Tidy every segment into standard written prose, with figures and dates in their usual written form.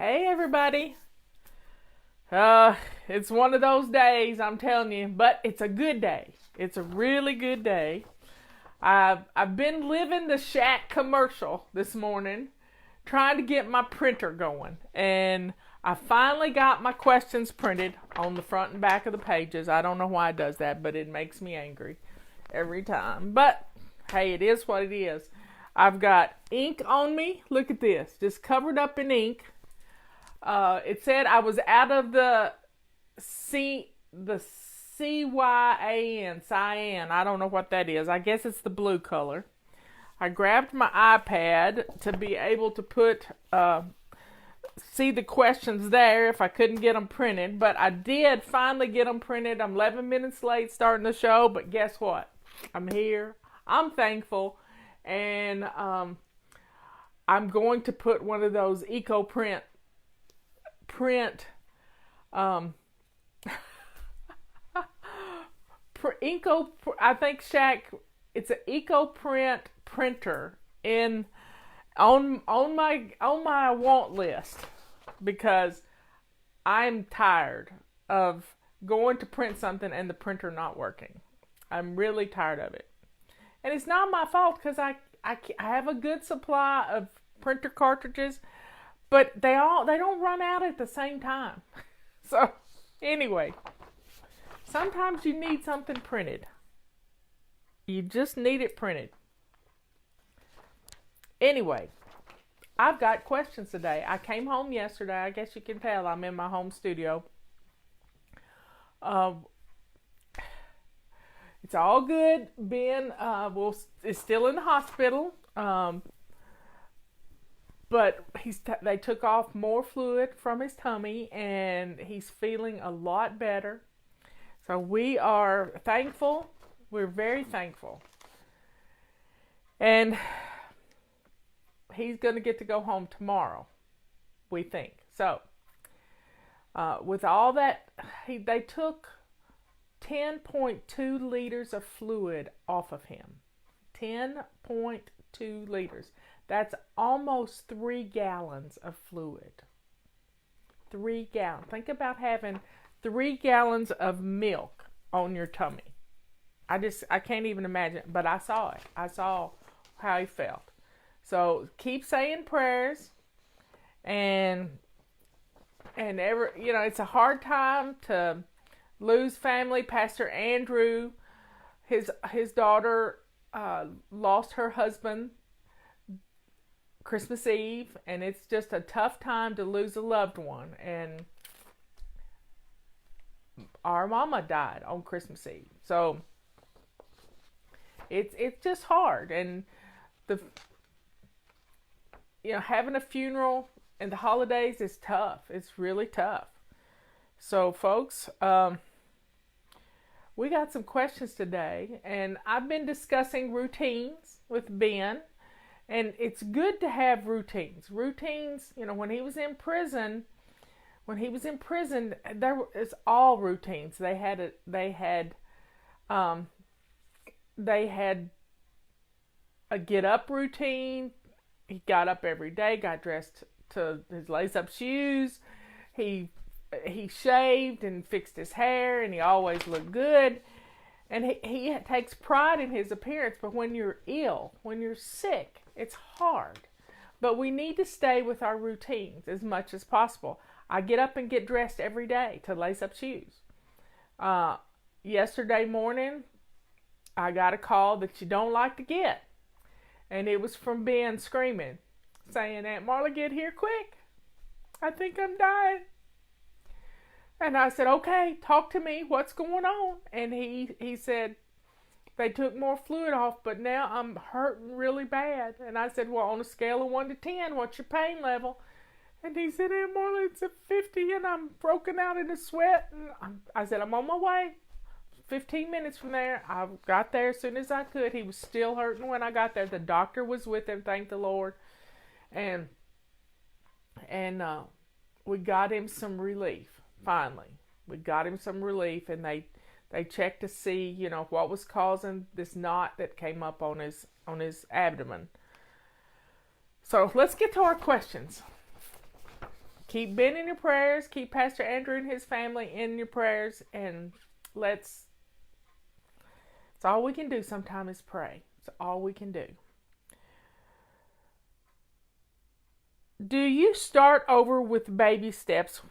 Hey everybody. It's one of those days, I'm telling you, but it's a good day. It's a really good day. I've been living the Shack commercial this morning, trying to get my printer going, and I finally got my questions printed on the front and back of the pages. I don't know why it does that, but it makes me angry every time. But hey, it is what it is. I've got ink on me. Look at this, just covered up in ink. It said I was out of the cyan. I don't know what that is. I guess it's the blue color. I grabbed my iPad to be able to see the questions there if I couldn't get them printed, but I did finally get them printed. I'm 11 minutes late starting the show, but guess what? I'm here. I'm thankful, and I'm going to put one of those I think Shack, it's an eco print printer on my want list, because I'm tired of going to print something and the printer not working. I'm really tired of it, and it's not my fault, because I have a good supply of printer cartridges, but they don't run out at the same time. So anyway, sometimes you need something printed. You just need it printed. Anyway, I've got questions today. I came home yesterday. I guess you can tell I'm in my home studio. It's all good. Ben is still in the hospital, but they took off more fluid from his tummy, and he's feeling a lot better. So we are thankful. We're very thankful. And he's going to get to go home tomorrow, we think. So with all that, they took 10.2 liters of fluid off of him. 10.2 liters. That's almost 3 gallons of fluid. 3 gallons. Think about having 3 gallons of milk on your tummy. I can't even imagine, but I saw it. I saw how he felt. So keep saying prayers, and it's a hard time to lose family. Pastor Andrew, his daughter lost her husband Christmas Eve, and it's just a tough time to lose a loved one. And our mama died on Christmas Eve, so it's just hard. And having a funeral and the holidays is tough. It's really tough. So folks, we got some questions today, and I've been discussing routines with Ben, and it's good to have routines. Routines, when he was in prison, there was all routines. They had a get up routine. He got up every day, got dressed to his lace up shoes. He shaved and fixed his hair, and he always looked good. And he takes pride in his appearance. But when you're ill, when you're sick, it's hard. But we need to stay with our routines as much as possible. I get up and get dressed every day to lace up shoes. Yesterday morning, I got a call that you don't like to get. And it was from Ben screaming, saying, "Aunt Marla, get here quick. I think I'm dying." And I said, "Okay, talk to me. What's going on?" And he said, "They took more fluid off, but now I'm hurting really bad." And I said, "Well, on a scale of 1 to 10, what's your pain level?" And he said, "Aunt Marla, it's a 50, and I'm broken out in a sweat." And I said, "I'm on my way." 15 minutes from there, I got there as soon as I could. He was still hurting when I got there. The doctor was with him, thank the Lord. And we got him some relief, finally. We got him some relief, and they checked to see, what was causing this knot that came up on his abdomen. So let's get to our questions. keep Ben in your prayers. Keep Pastor Andrew and his family in your prayers. And it's all we can do sometimes is pray. It's all we can do. Do you start over with baby steps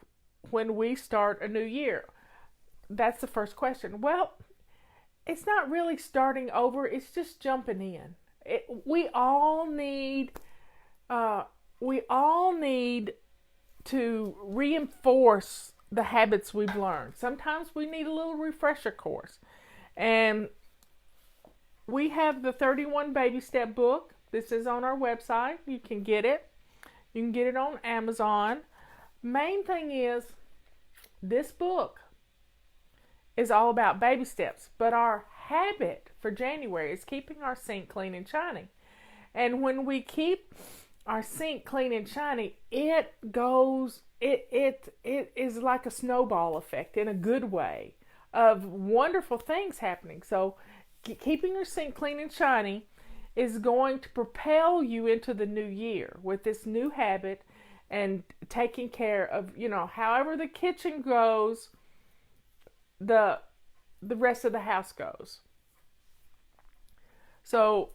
when we start a new year? That's the first question. Well, it's not really starting over. It's just jumping in. We all need to reinforce the habits we've learned. Sometimes we need a little refresher course. And we have the 31 Baby Step book. This is on our website. You can get it. You can get it on Amazon. Main thing is, this book is all about baby steps, but our habit for January is keeping our sink clean and shiny. And when we keep our sink clean and shiny, it is like a snowball effect in a good way of wonderful things happening. So keeping your sink clean and shiny is going to propel you into the new year with this new habit and taking care of, however the kitchen goes, the rest of the house goes. So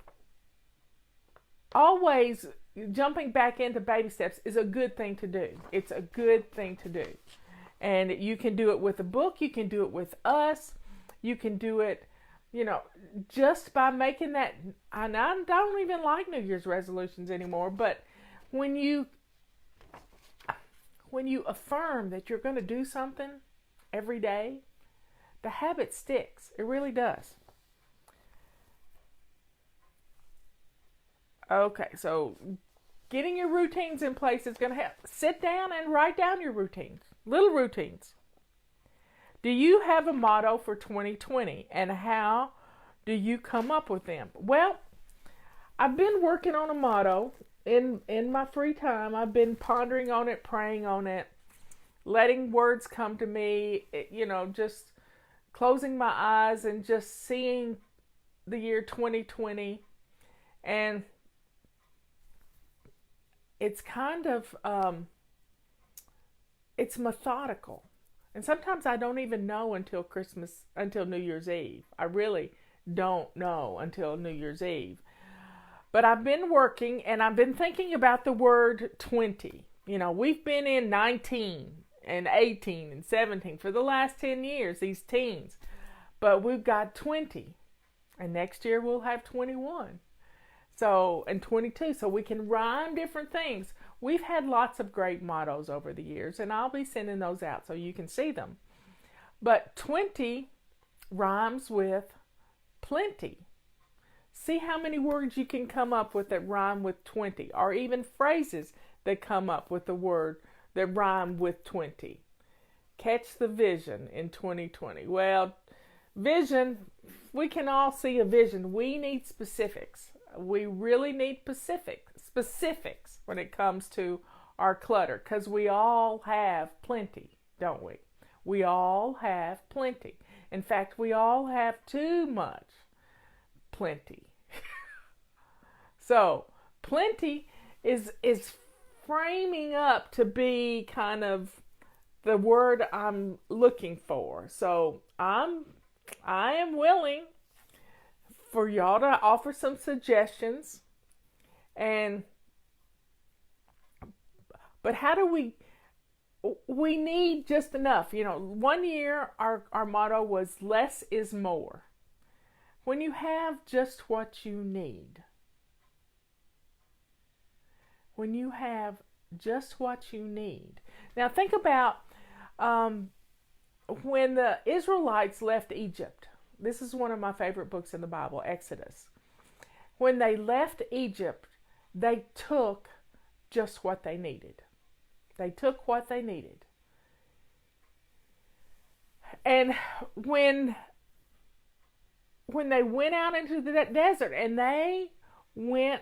always jumping back into baby steps is a good thing to do. It's a good thing to do. And you can do it with a book. You can do it with us. You can do it, just by making that. And I don't even like New Year's resolutions anymore. But when you affirm that you're going to do something every day, the habit sticks. It really does. Okay, so getting your routines in place is going to help. Sit down and write down your routines, little routines. Do you have a motto for 2020, and how do you come up with them? Well, I've been working on a motto in my free time. I've been pondering on it, praying on it, letting words come to me, just closing my eyes and just seeing the year 2020. And it's kind of, it's methodical. And sometimes I don't even know until New Year's Eve. I really don't know until New Year's Eve. But I've been working and I've been thinking about the word 20. We've been in 19 and 18 and 17 for the last 10 years, these teens. But we've got 20. And next year we'll have 21. And 22, so we can rhyme different things. We've had lots of great mottos over the years, and I'll be sending those out so you can see them. But 20 rhymes with plenty. See how many words you can come up with that rhyme with 20, or even phrases that come up with the word that rhyme with 20. Catch the vision in 2020. Well, vision, we can all see a vision. We need specifics. We really need specifics when it comes to our clutter, because we all have plenty, don't we? We all have plenty. In fact, we all have too much plenty. So plenty is framing up to be kind of the word I'm looking for. So I am willing for y'all to offer some suggestions. But how do we need just enough. 1 year our motto was less is more. When you have just what you need. When you have just what you need. Now think about when the Israelites left Egypt. This is one of my favorite books in the Bible, Exodus. When they left Egypt, they took just what they needed. They took what they needed. And when they went out into the desert, and they went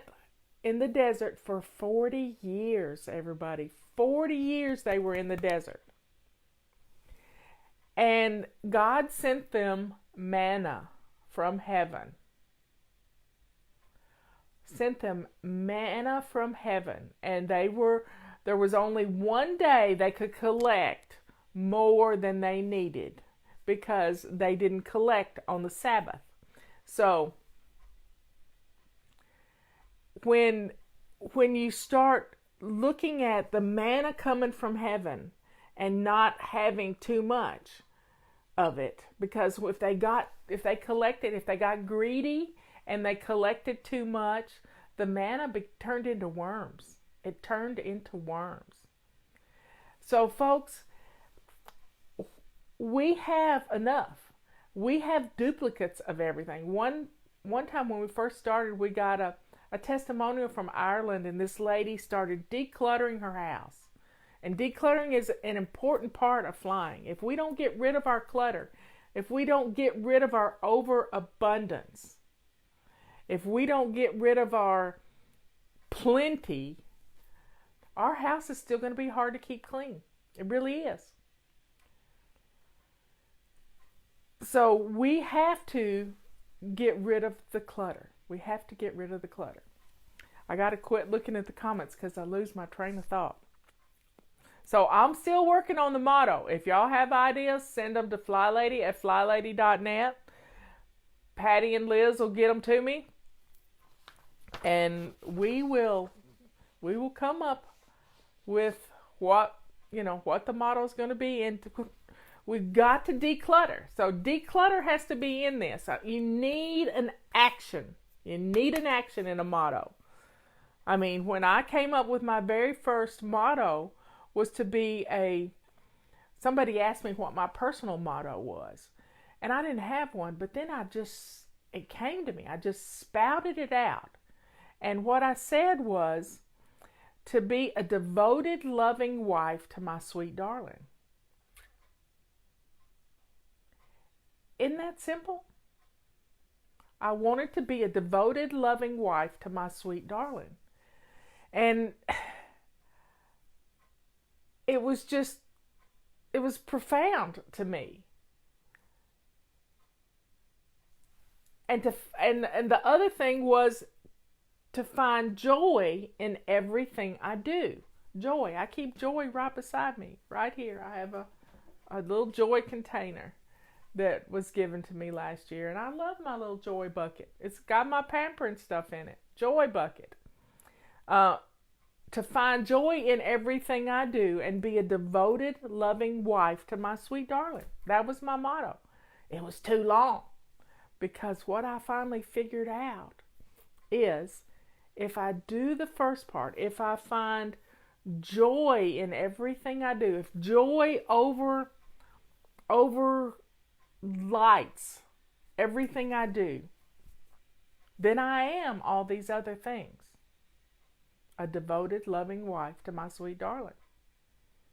in the desert for 40 years, everybody. 40 years they were in the desert. And God sent them manna from heaven. Sent them manna from heaven. And they were there was only one day they could collect more than they needed because they didn't collect on the Sabbath. So when you start looking at the manna coming from heaven and not having too much of it, because if they got greedy and they collected too much, the manna turned into worms. It turned into worms. So folks, we have enough. We have duplicates of everything. One time when we first started, we got a testimonial from Ireland, and this lady started decluttering her house. And decluttering is an important part of flying. If we don't get rid of our clutter, if we don't get rid of our overabundance, if we don't get rid of our plenty, our house is still going to be hard to keep clean. It really is. So we have to get rid of the clutter. We have to get rid of the clutter. I got to quit looking at the comments because I lose my train of thought. So I'm still working on the motto. If y'all have ideas, send them to flylady@flylady.net. Patty and Liz will get them to me. And we will come up with what the motto is going to be. And we've got to declutter. So declutter has to be in this. You need an action. You need an action in a motto. I mean, when I came up with my very first motto was to be somebody asked me what my personal motto was. And I didn't have one, but then it came to me. I just spouted it out. And what I said was to be a devoted, loving wife to my sweet darling. Isn't that simple? I wanted to be a devoted, loving wife to my sweet darling. And it was profound to me. And the other thing was to find joy in everything I do. Joy. I keep joy right beside me, right here. I have a little joy container that was given to me last year, and I love my little joy bucket. It's got my pampering stuff in it. Joy bucket. To find joy in everything I do and be a devoted, loving wife to my sweet darling. That was my motto. It was too long, because what I finally figured out is if I do the first part, if I find joy in everything I do, if joy overlights everything I do, then I am all these other things. A devoted, loving wife to my sweet darling.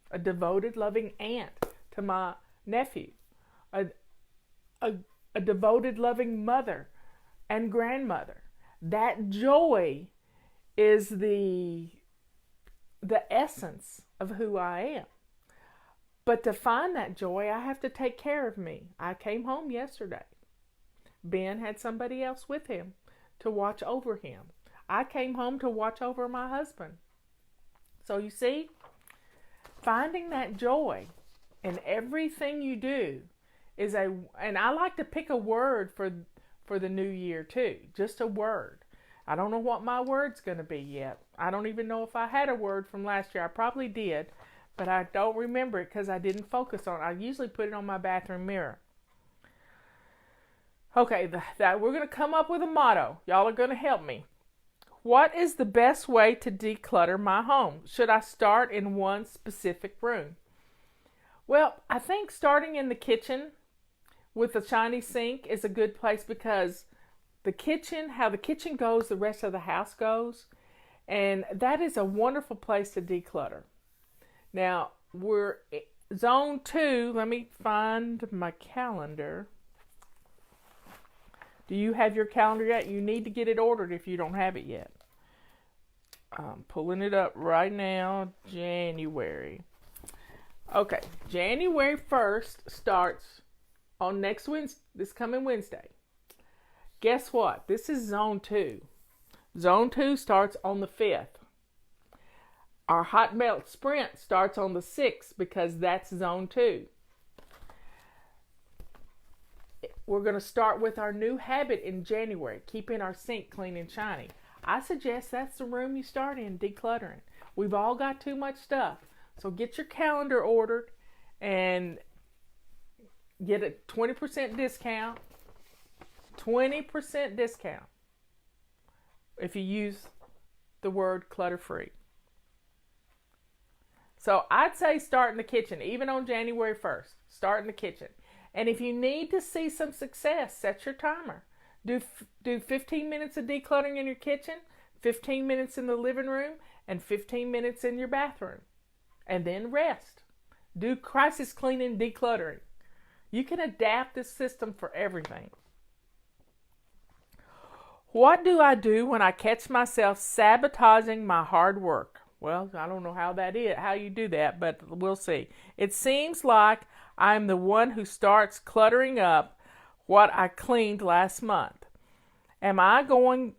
A devoted, loving aunt to my nephew. A devoted, loving mother and grandmother. That joy is the essence of who I am. But to find that joy, I have to take care of me. I came home yesterday. Ben had somebody else with him to watch over him. I came home to watch over my husband. So you see, finding that joy in everything you do and I like to pick a word for the new year too. Just a word. I don't know what my word's going to be yet. I don't even know if I had a word from last year. I probably did, but I don't remember it because I didn't focus on it. I usually put it on my bathroom mirror. Okay, we're going to come up with a motto. Y'all are going to help me. What is the best way to declutter my home? Should I start in one specific room? Well, I think starting in the kitchen with a shiny sink is a good place, because how the kitchen goes, the rest of the house goes. And that is a wonderful place to declutter. Now, we're zone 2. Let me find my calendar. Do you have your calendar yet? You need to get it ordered if you don't have it yet. I'm pulling it up right now. January. Okay, January 1st starts on next Wednesday, this coming Wednesday. Guess what? This is zone 2. Zone 2 starts on the 5th. Our hot melt sprint starts on the 6th because that's zone 2. We're going to start with our new habit in January, keeping our sink clean and shiny. I suggest that's the room you start in, decluttering. We've all got too much stuff. So get your calendar ordered and get a 20% discount. 20% discount if you use the word clutter-free. So I'd say start in the kitchen, even on January 1st. Start in the kitchen. And if you need to see some success, set your timer. Do 15 minutes of decluttering in your kitchen, 15 minutes in the living room, and 15 minutes in your bathroom. And then rest. Do crisis cleaning, decluttering. You can adapt this system for everything. What do I do when I catch myself sabotaging my hard work? Well, I don't know how you do that, but we'll see. It seems like I'm the one who starts cluttering up what I cleaned last month. Am I going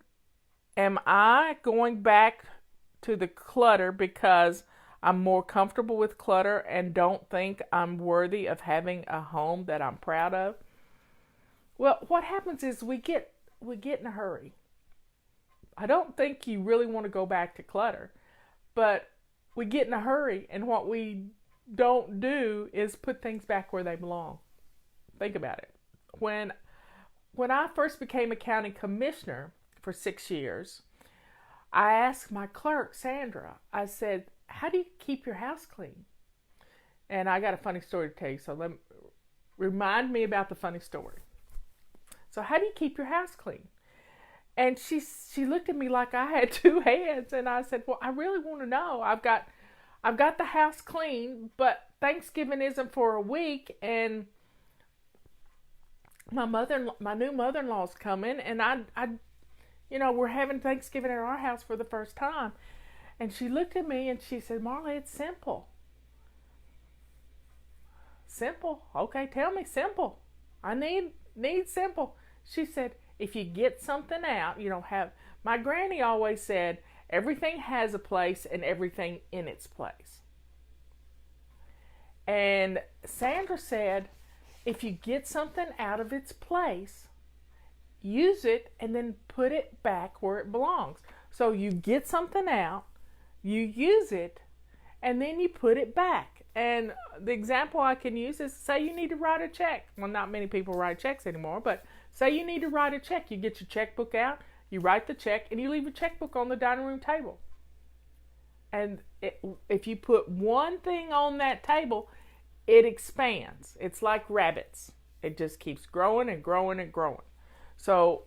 back to the clutter because I'm more comfortable with clutter and don't think I'm worthy of having a home that I'm proud of? Well, what happens is we get in a hurry. I don't think you really want to go back to clutter, but we get in a hurry, and what we don't do is put things back where they belong. Think about it. When I first became a county commissioner for 6 years, I asked my clerk, Sandra, I said, how do you keep your house clean? And I got a funny story to tell you, so remind me about the funny story. So how do you keep your house clean? And she looked at me like I had two heads, and I said, well, I really want to know. I've got the house clean, but Thanksgiving isn't for a week, and my new mother-in-law's coming, and I we're having Thanksgiving at our house for the first time. And she looked at me and she said, Marla, it's simple. Simple? Okay, tell me simple. I need simple. She said, if you get something out, my granny always said, everything has a place and everything in its place. And Sandra said, if you get something out of its place, use it and then put it back where it belongs. So you get something out, you use it, and then you put it back. And the example I can use is, say you need to write a check. Well, not many people write checks anymore, but say you need to write a check. You get your checkbook out, you write the check, and you leave your checkbook on the dining room table. And if you put one thing on that table, it expands. It's like rabbits. It just keeps growing and growing and growing. So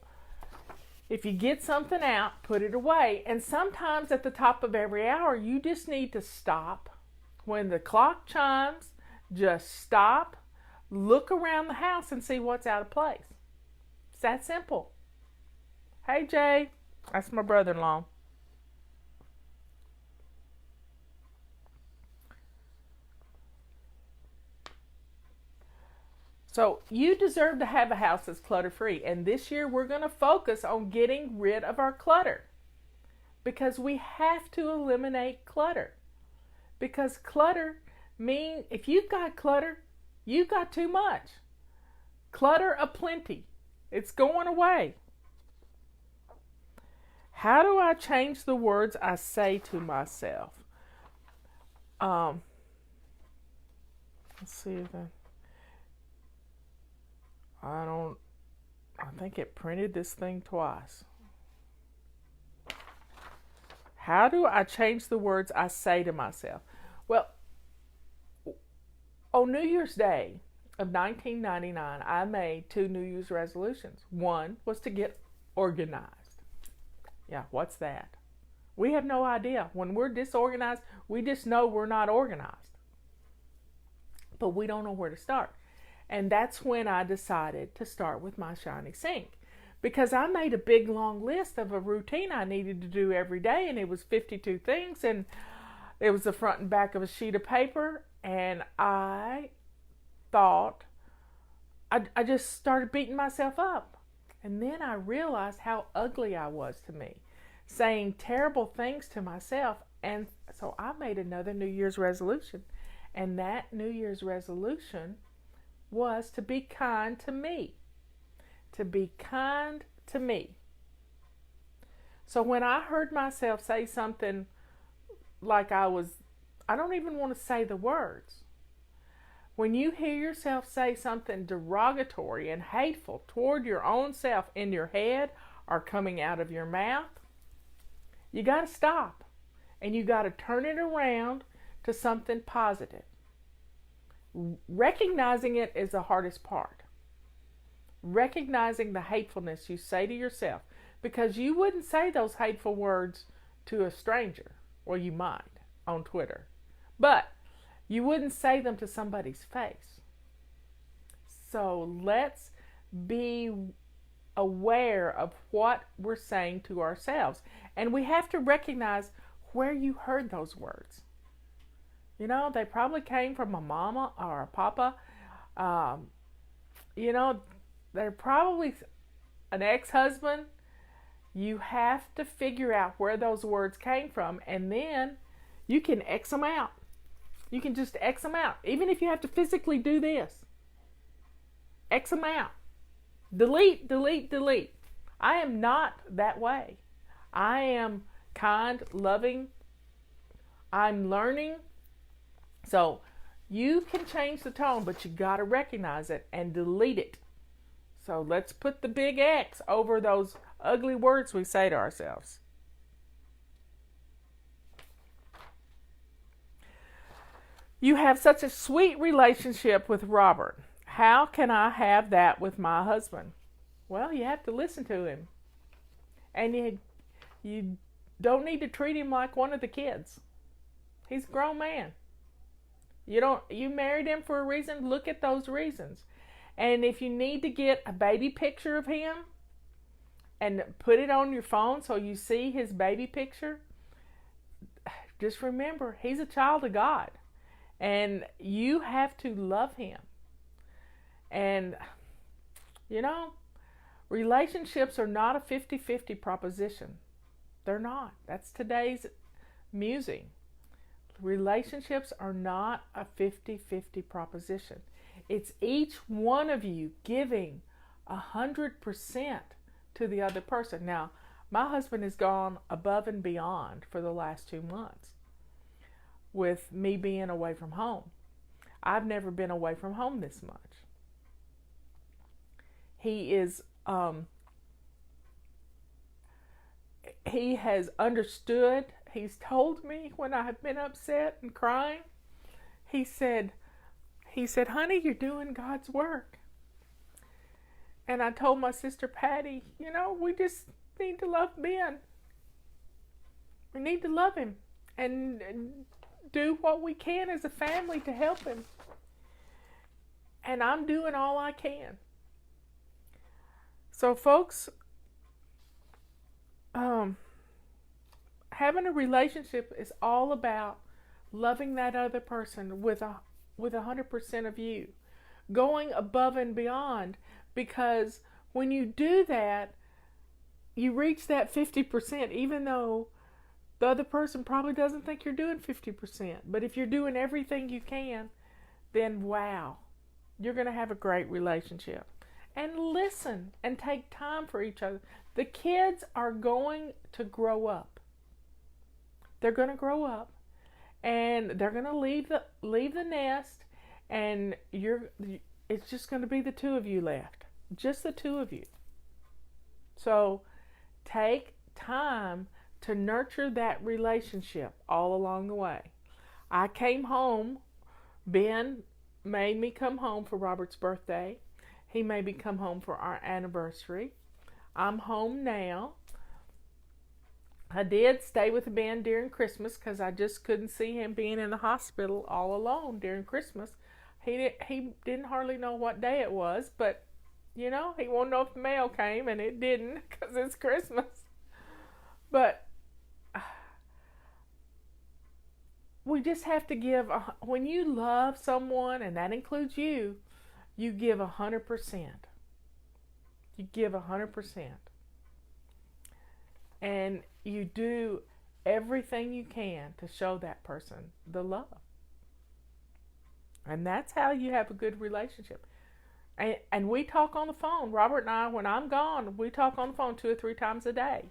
if you get something out, put it away. And sometimes at the top of every hour, you just need to stop. When the clock chimes, just stop, look around the house and see what's out of place. It's that simple. Hey, Jay. That's my brother-in-law. So you deserve to have a house that's clutter-free. And this year we're going to focus on getting rid of our clutter. Because we have to eliminate clutter. Because clutter means, if you've got clutter, you've got too much. Clutter aplenty. It's going away. How do I change the words I say to myself? Let's see if I think it printed this thing twice. How do I change the words I say to myself? Well, on New Year's Day of 1999, I made 2 New Year's resolutions. One was to get organized. Yeah, what's that? We have no idea. When we're disorganized, we just know we're not organized. But we don't know where to start. And that's when I decided to start with my shiny sink. Because I made a big long list of a routine I needed to do every day, and it was 52 things, and it was the front and back of a sheet of paper, and I thought, I just started beating myself up. And then I realized how ugly I was to me. Saying terrible things to myself, And so I made another New Year's resolution. And that New Year's resolution was to be kind to me. To be kind to me. So when I heard myself say something like I don't even want to say the words. When you hear yourself say something derogatory and hateful toward your own self in your head or coming out of your mouth, you got to stop and you got to turn it around to something positive. Recognizing it is the hardest part. Recognizing the hatefulness you say to yourself, because you wouldn't say those hateful words to a stranger. Well, you might on Twitter, but you wouldn't say them to somebody's face. So let's be aware of what we're saying to ourselves. And we have to recognize where you heard those words. You know, they probably came from a mama or a papa. You know, they're probably an ex-husband. You have to figure out where those words came from, and then you can X them out. You can just X them out. Even if you have to physically do this. X them out. Delete, delete, delete. I am not that way. I am kind, loving. I'm learning. So you can change the tone, but you got to recognize it and delete it. So let's put the big X over those ugly words we say to ourselves. You have such a sweet relationship with Robert. How can I have that with my husband? Well, you have to listen to him. And you don't need to treat him like one of the kids. He's a grown man. You married him for a reason. Look at those reasons. And if you need to get a baby picture of him and put it on your phone so you see his baby picture, just remember, he's a child of God. And you have to love him. And, you know, relationships are not a 50-50 proposition. They're not. That's today's musing. Relationships are not a 50-50 proposition. It's each one of you giving 100% to the other person. Now, my husband has gone above and beyond for the last 2 months with me being away from home. I've never been away from home this much. He has understood. He's told me when I have been upset and crying. He said, honey, you're doing God's work. And I told my sister Patty, you know, we just need to love Ben. We need to love him and do what we can as a family to help him. And I'm doing all I can. So folks, having a relationship is all about loving that other person with 100% of you, going above and beyond, because when you do that, you reach that 50%, even though the other person probably doesn't think you're doing 50%. But if you're doing everything you can, then wow, you're going to have a great relationship. And listen and take time for each other. The kids are going to grow up. They're going to grow up, and they're going to leave the nest, and it's just going to be the two of you left. Just the two of you. So take time to nurture that relationship all along the way. I came home. Ben made me come home for Robert's birthday. He made me come home for our anniversary. I'm home now. I did stay with Ben during Christmas because I just couldn't see him being in the hospital all alone during Christmas. He didn't hardly know what day it was, but, you know, he wanted to know if the mail came, and it didn't because it's Christmas. But we just have to give, when you love someone, and that includes you, you give 100%. You give 100%. And you do everything you can to show that person the love. And that's how you have a good relationship. And we talk on the phone. Robert and I, when I'm gone, we talk on the phone 2 or 3 times a day.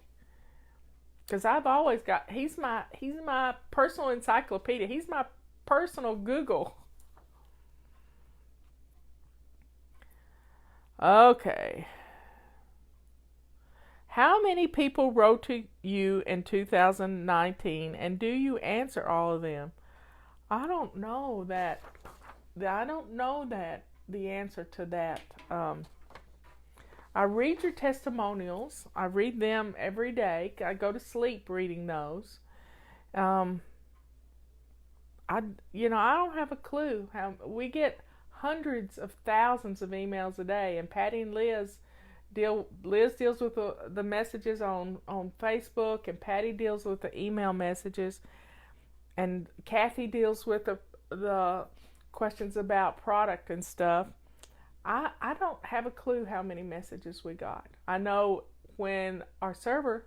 Because I've always got, he's my personal encyclopedia. He's my personal Google. Okay. How many people wrote to you in 2019, and do you answer all of them? I don't know that. The answer to that. I read your testimonials. I read them every day. I go to sleep reading those. I don't have a clue how we get hundreds of thousands of emails a day, and Patty and Liz deals with the messages on Facebook, and Patty deals with the email messages, and Kathy deals with the questions about product and stuff. I don't have a clue how many messages we got. I know when our server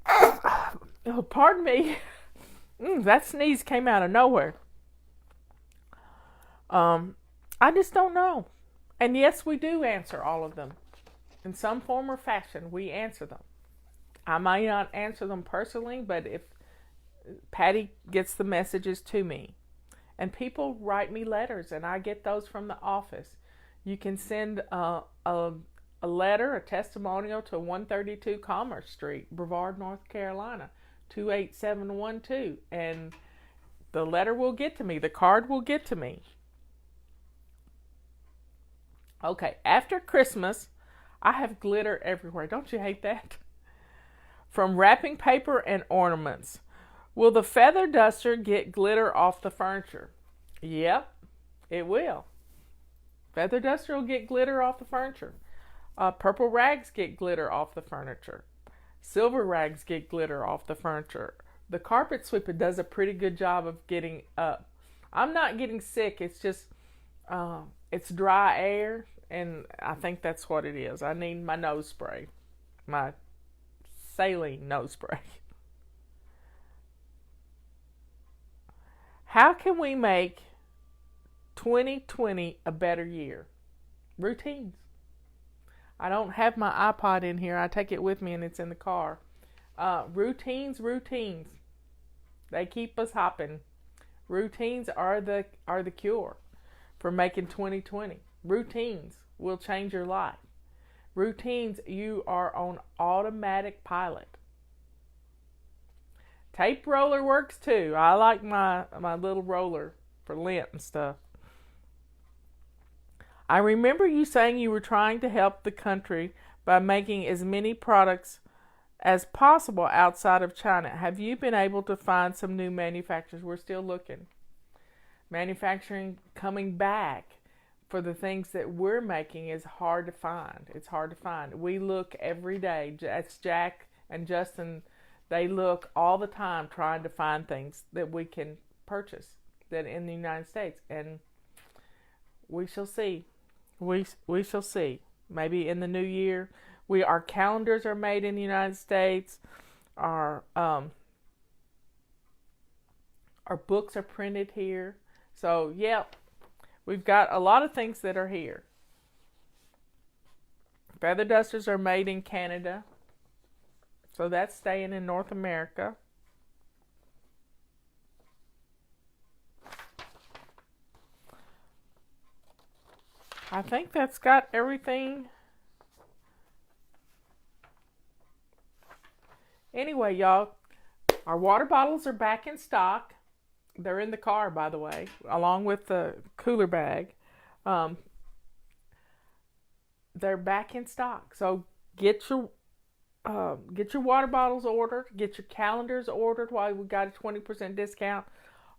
oh, pardon me. That sneeze came out of nowhere. I just don't know. And yes, we do answer all of them. In some form or fashion, we answer them. I might not answer them personally, but if Patty gets the messages to me, and people write me letters, and I get those from the office. You can send a letter, a testimonial to 132 Commerce Street, Brevard, North Carolina, 28712, and the letter will get to me. The card will get to me. Okay, after Christmas, I have glitter everywhere. Don't you hate that? From wrapping paper and ornaments. Will the feather duster get glitter off the furniture? Yep, it will. Feather duster will get glitter off the furniture. Purple rags get glitter off the furniture. Silver rags get glitter off the furniture. The carpet sweeper does a pretty good job of getting up. I'm not getting sick. It's just, it's dry air, and I think that's what it is. I need my nose spray. My saline nose spray. How can we make 2020 a better year? Routines. I don't have my iPod in here. I take it with me and it's in the car. Routines. They keep us hopping. Routines are the cure for making 2020. Routines will change your life. Routines, you are on automatic pilot. Tape roller works too. I like my little roller for lint and stuff. I remember you saying you were trying to help the country by making as many products as possible outside of China. Have you been able to find some new manufacturers? We're still looking. Manufacturing coming back for the things that we're making is hard to find. It's hard to find. We look every day. That's Jack and Justin. They look all the time trying to find things that we can purchase that in the United States. And we shall see. We shall see. Maybe in the new year. Our calendars are made in the United States. Our books are printed here. So, yeah, we've got a lot of things that are here. Feather dusters are made in Canada. So that's staying in North America. I think that's got everything. Anyway, y'all, our water bottles are back in stock. They're in the car, by the way, along with the cooler bag. They're back in stock. So get your water bottles ordered. Get your calendars ordered while we got a 20% discount.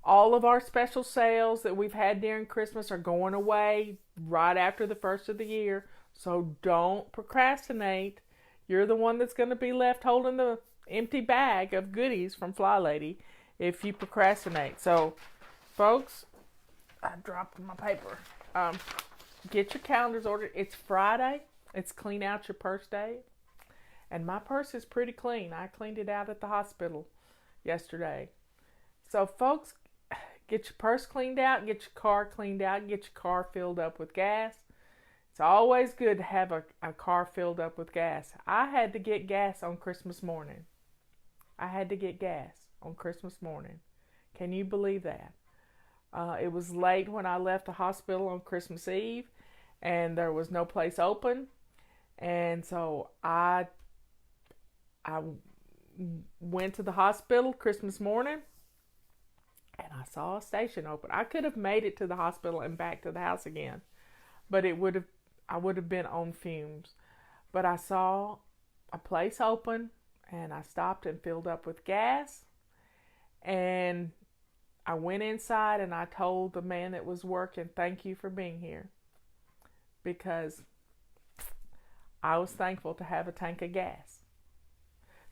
All of our special sales that we've had during Christmas are going away right after the first of the year. So don't procrastinate. You're the one that's going to be left holding the empty bag of goodies from Fly Lady if you procrastinate. So, folks, I dropped my paper. Get your calendars ordered. It's Friday. It's clean out your purse day. And my purse is pretty clean. I cleaned it out at the hospital yesterday. So folks, get your purse cleaned out, get your car cleaned out, get your car filled up with gas. It's always good to have a car filled up with gas. I had to get gas on Christmas morning. I had to get gas on Christmas morning. Can you believe that? It was late when I left the hospital on Christmas Eve, and there was no place open. And so I went to the hospital Christmas morning, and I saw a station open. I could have made it to the hospital and back to the house again, but I would have been on fumes. But I saw a place open, and I stopped and filled up with gas. And I went inside and I told the man that was working, thank you for being here. Because I was thankful to have a tank of gas.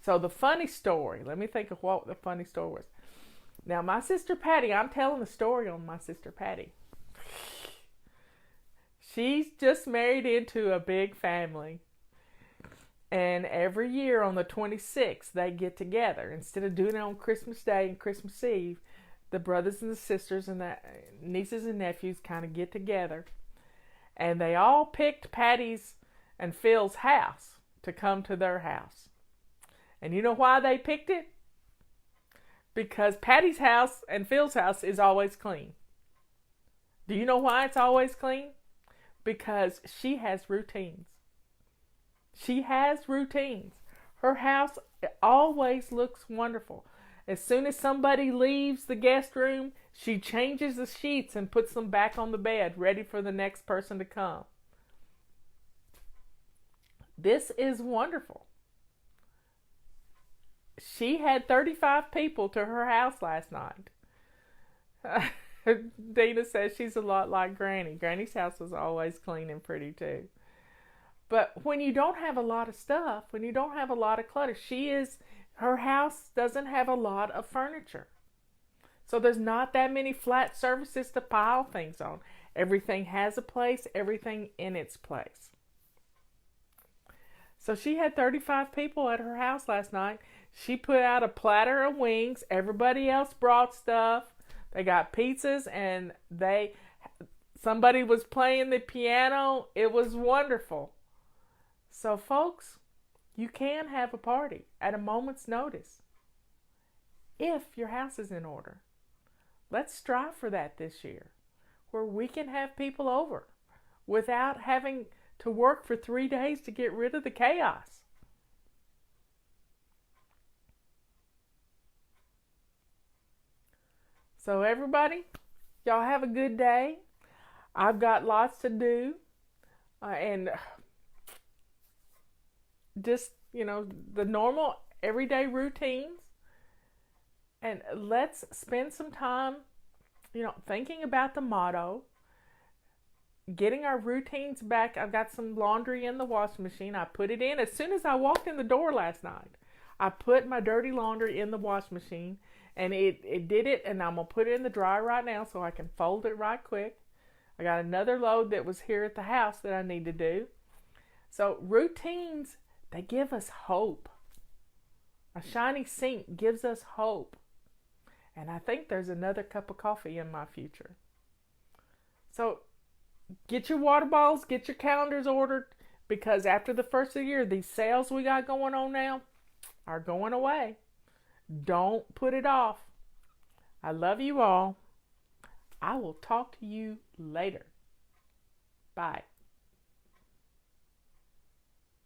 So the funny story, let me think of what the funny story was. Now my sister Patty, I'm telling the story on my sister Patty. She's just married into a big family. And every year on the 26th, they get together. Instead of doing it on Christmas Day and Christmas Eve, the brothers and the sisters and the nieces and nephews kind of get together. And they all picked Patty's and Phil's house to come to their house. And you know why they picked it? Because Patty's house and Phil's house is always clean. Do you know why it's always clean? Because she has routines. She has routines. Her house always looks wonderful. As soon as somebody leaves the guest room, she changes the sheets and puts them back on the bed, ready for the next person to come. This is wonderful. She had 35 people to her house last night. Dina says she's a lot like Granny. Granny's house was always clean and pretty too. But when you don't have a lot of stuff, when you don't have a lot of clutter, her house doesn't have a lot of furniture. So there's not that many flat surfaces to pile things on. Everything has a place, everything in its place. So she had 35 people at her house last night. She put out a platter of wings. Everybody else brought stuff. They got pizzas and somebody was playing the piano. It was wonderful. So folks, you can have a party at a moment's notice if your house is in order. Let's strive for that this year, where we can have people over without having to work for 3 days to get rid of the chaos. So everybody, y'all have a good day. I've got lots to do. And just, the normal everyday routines. And let's spend some time, thinking about the motto, getting our routines back. I've got some laundry in the washing machine. I put it in as soon as I walked in the door last night. I put my dirty laundry in the washing machine, and it did it, and I'm going to put it in the dryer right now so I can fold it right quick. I got another load that was here at the house that I need to do. So routines, they give us hope. A shiny sink gives us hope. And I think there's another cup of coffee in my future. So get your water bottles, get your calendars ordered, because after the first of the year, these sales we got going on now are going away. Don't put it off. I love you all. I will talk to you later. Bye.